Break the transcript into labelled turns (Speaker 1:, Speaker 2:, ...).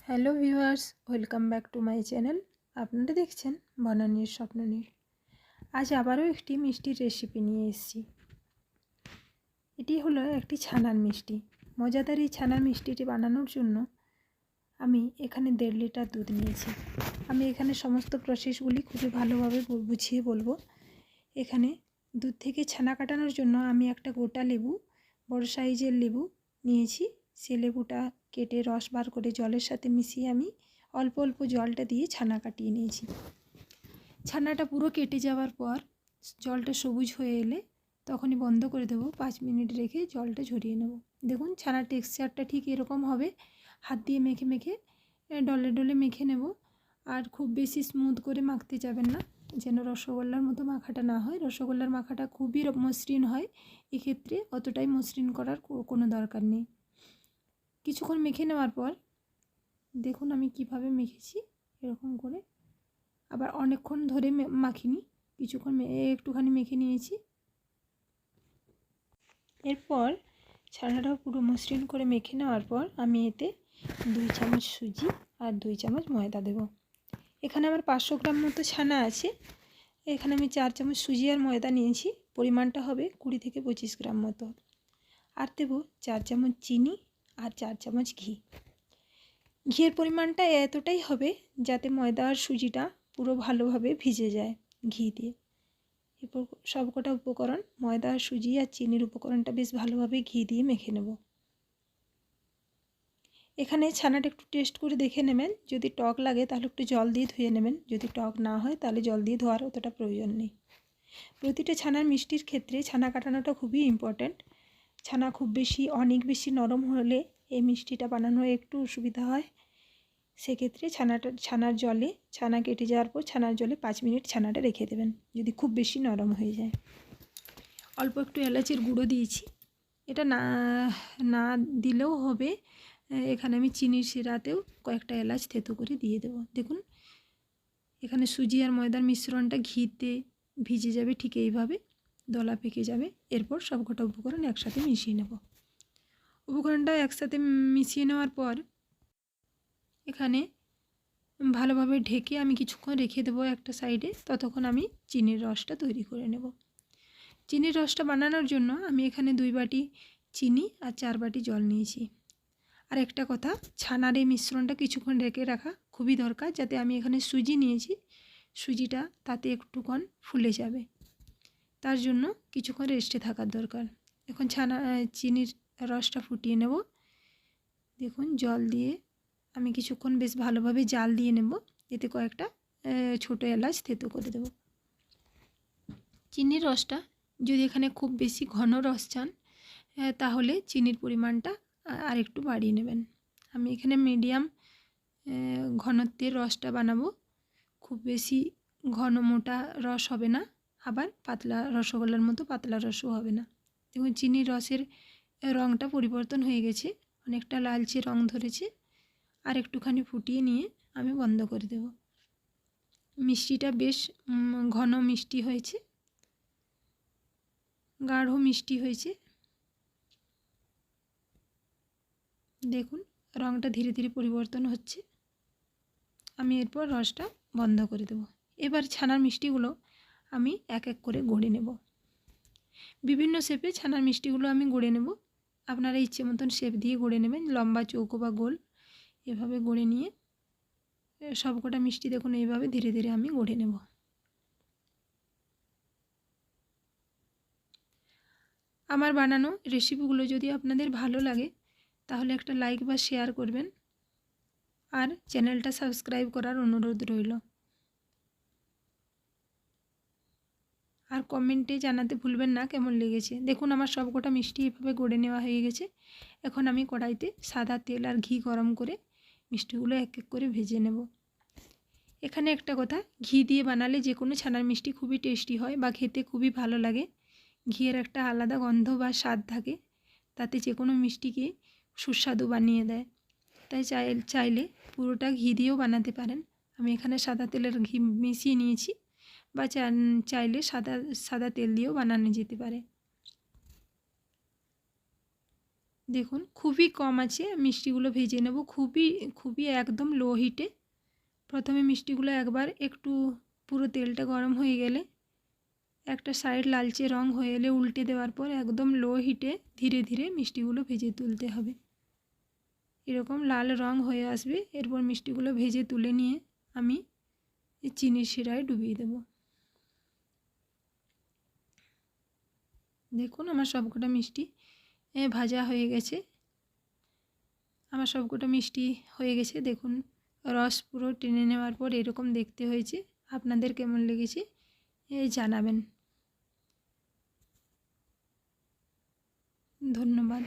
Speaker 1: Hello viewers, welcome back to my channel. আপনারা দেখছেন বনানীর স্বপ্ননীর। আজ আবারও একটি মিষ্টির রেসিপি নিয়ে এসেছি। এটি হলো একটি ছানার মিষ্টি। মজাদার এই ছানার মিষ্টিটি বানানোর জন্য আমি এখানে 1.5 লিটার দুধ নিয়েছি। আমি এখানে সমস্ত প্রসেসগুলি খুবই ভালোভাবে বুঝিয়ে বলবো। এখানে দুধ থেকে ছানা কাটানোর জন্য আমি একটা গোটা লেবু, বড় সাইজের লেবু নিয়েছি। সে লেবুটা কেটে রস বার করে জলের সাথে মিশিয়ে আমি অল্প অল্প জলটা দিয়ে ছানা কাটিয়ে নিয়েছি। ছানাটা পুরো কেটে যাওয়ার পর জলটা সবুজ হয়ে এলে তখনই বন্ধ করে দেবো। 5 মিনিট রেখে জলটা ঝরিয়ে নেব। দেখুন ছানার টেক্সচারটা ঠিক এরকম হবে। হাত দিয়ে মেখে মেখে ডলে ডলে মেখে নেব। আর খুব বেশি স্মুথ করে মাখতে যাবেন না, যেন রসগোল্লার মতো মাখাটা না হয়। রসগোল্লার মাখাটা খুবই মসৃণ হয়, এক্ষেত্রে অতটাই মসৃণ করার কোনো দরকার নেই। কিছুক্ষণ মেখে নেওয়ার পর দেখুন আমি কিভাবে মেখেছি। এরকম করে আবার অনেকক্ষণ ধরে মাখিনি, কিছুক্ষণ একটুখানি মেখে নিয়েছি। এরপর ছানাটা পুরো মসৃণ করে মেখে নেওয়ার পর আমি এতে 2 চামচ সুজি আর 2 চামচ ময়দা দেব। এখানে আমার 500 গ্রাম মতো ছানা আছে। এখানে আমি 4 চামচ সুজি আর ময়দা নিয়েছি। পরিমাণটা হবে 20 থেকে 25 গ্রাম মতো। আর দেব 4 চামচ চিনি আর 4 চামচ ঘি। ঘিয়ের পরিমাণটা এতটাই হবে যাতে ময়দা আর সুজিটা পুরো ভালোভাবে ভিজে যায় ঘি দিয়ে। এরপর সবকটা উপকরণ, ময়দা, সুজি আর চিনির উপকরণটা বেশ ভালোভাবে ঘি দিয়ে মেখে নেব। এখানে ছানাটা একটু টেস্ট করে দেখে নেবেন। যদি টক লাগে তাহলে একটু জল দিয়ে ধুয়ে নেবেন। যদি টক না হয় তাহলে জল দিয়ে ধোয়ার অতটা প্রয়োজন নেই। প্রতিটা ছানার মিষ্টির ক্ষেত্রে ছানা কাটানোটা খুবই ইম্পর্ট্যান্ট। ছানা খুব বেশি অনেক বেশি নরম হলে এই মিষ্টিটা বানানো একটু অসুবিধা হয়। সেক্ষেত্রে ছানার জলে, ছানা কেটে যাওয়ার পর ছানার জলে 5 মিনিট ছানাটা রেখে দেবেন, যদি খুব বেশি নরম হয়ে যায়। অল্প একটু এলাচের গুঁড়ো দিয়েছি। এটা না দিলেও হবে। এখানে আমি চিনির শিরাতেও কয়েকটা এলাচ থেতো করে দিয়ে দেবো। দেখুন এখানে সুজি আর ময়দার মিশ্রণটা ঘিতে ভিজে যাবে, ঠিক এইভাবে দলা পেকে যাবে। এরপর সবকটা উপকরণ একসাথে মিশিয়ে নেব। উপকরণটা একসাথে মিশিয়ে নেওয়ার পর এখানে ভালোভাবে ঢেকে আমি কিছুক্ষণ রেখে দেবো একটা সাইডে। ততক্ষণ আমি চিনির রসটা তৈরি করে নেব। চিনির রসটা বানানোর জন্য আমি এখানে 2 বাটি চিনি আর 4 বাটি জল নিয়েছি। আর একটা কথা, ছানার এই মিশ্রণটা কিছুক্ষণ রেখে রাখা খুবই দরকার, যাতে আমি এখানে সুজি নিয়েছি, সুজিটা তাতে একটুক্ষণ ফুলে যাবে, তার জন্য কিছুক্ষণ রেস্টে থাকার দরকার। এখন চিনির রসটা ফুটিয়ে নেব। দেখুন জল দিয়ে আমি কিছুক্ষণ বেশ ভালোভাবে জাল দিয়ে নেব। এতে কয়েকটা ছোটো এলাচ থেতো করে দেব। চিনির রসটা যদি এখানে খুব বেশি ঘন রস চান তাহলে চিনির পরিমাণটা আর একটু বাড়িয়ে নেবেন। আমি এখানে মিডিয়াম ঘনত্বের রসটা বানাবো। খুব বেশি ঘন মোটা রস হবে না, আবার পাতলা রসগোল্লার মতো পাতলা রসও হবে না। দেখুন চিনির রসের রঙটা পরিবর্তন হয়ে গেছে, অনেকটা লালচে রং ধরেছে। আর একটুখানি ফুটিয়ে নিয়ে আমি বন্ধ করে দেব। মিষ্টিটা বেশ ঘন মিষ্টি হয়েছে, গাঢ় মিষ্টি হয়েছে। দেখুন রঙটা ধীরে ধীরে পরিবর্তন হচ্ছে। আমি এরপর রসটা বন্ধ করে দেব। এবার ছানার মিষ্টিগুলো আমি এক এক করে গড়ে নেব। বিভিন্ন শেপে ছানার মিষ্টিগুলো আমি গড়ে নেব। আপনারা ইচ্ছে মতন শেপ দিয়ে গড়ে নেবেন, লম্বা, চৌকো বা গোল, এভাবে গড়ে নিয়ে সবকটা মিষ্টি দেখুন এইভাবে ধীরে ধীরে আমি গড়ে নেব। আমার বানানো রেসিপিগুলো যদি আপনাদের ভালো লাগে তাহলে একটা লাইক বা শেয়ার করবেন, আর চ্যানেলটা সাবস্ক্রাইব করার অনুরোধ রইল। আর কমেন্টে জানাতে ভুলবেন না কেমন লেগেছে। দেখুন আমার সবকটা মিষ্টি এভাবে গড়ে নেওয়া হয়ে গেছে। এখন আমি কড়াইতে সাদা তেল আর ঘি গরম করে মিষ্টিগুলো এক এক করে ভেজে নেব। এখানে একটা কথা, ঘি দিয়ে বানালে যে কোনো ছানার মিষ্টি খুবই টেস্টি হয় বা খেতে খুবই ভালো লাগে। ঘিয়ের একটা আলাদা গন্ধ বা স্বাদ থাকে, তাতে যে কোনো মিষ্টিকে সুস্বাদু বানিয়ে দেয়। তাই চাইলে পুরোটা ঘি দিয়েও বানাতে পারেন। আমি এখানে সাদা তেলের ঘি মিশিয়ে নিয়েছি, বা চাইলে সাদা তেল দিয়েও বানানো যেতে পারে। দেখুন খুবই কম আছে মিষ্টিগুলো ভেজে নেব, খুবই একদম লো হিটে। প্রথমে মিষ্টিগুলো একবার একটু পুরো তেলটা গরম হয়ে গেলে, একটা সাইড লালচে রং হয়ে এলে উল্টে দেওয়ার পর একদম লো হিটে ধীরে ধীরে মিষ্টিগুলো ভেজে তুলতে হবে। এরকম লাল রং হয়ে আসবে, এরপর মিষ্টিগুলো ভেজে তুলে নিয়ে আমি চিনির শিরায় ডুবিয়ে দেব। দেখুন আমার সবকটা মিষ্টি ভাজা হয়ে গেছে। আমার সবকটা মিষ্টি হয়ে গেছে, দেখুন রস পুরো টেনে নেওয়ার পর এরকম দেখতে হয়েছে। আপনাদের কেমন লেগেছে জানাবেন। ধন্যবাদ।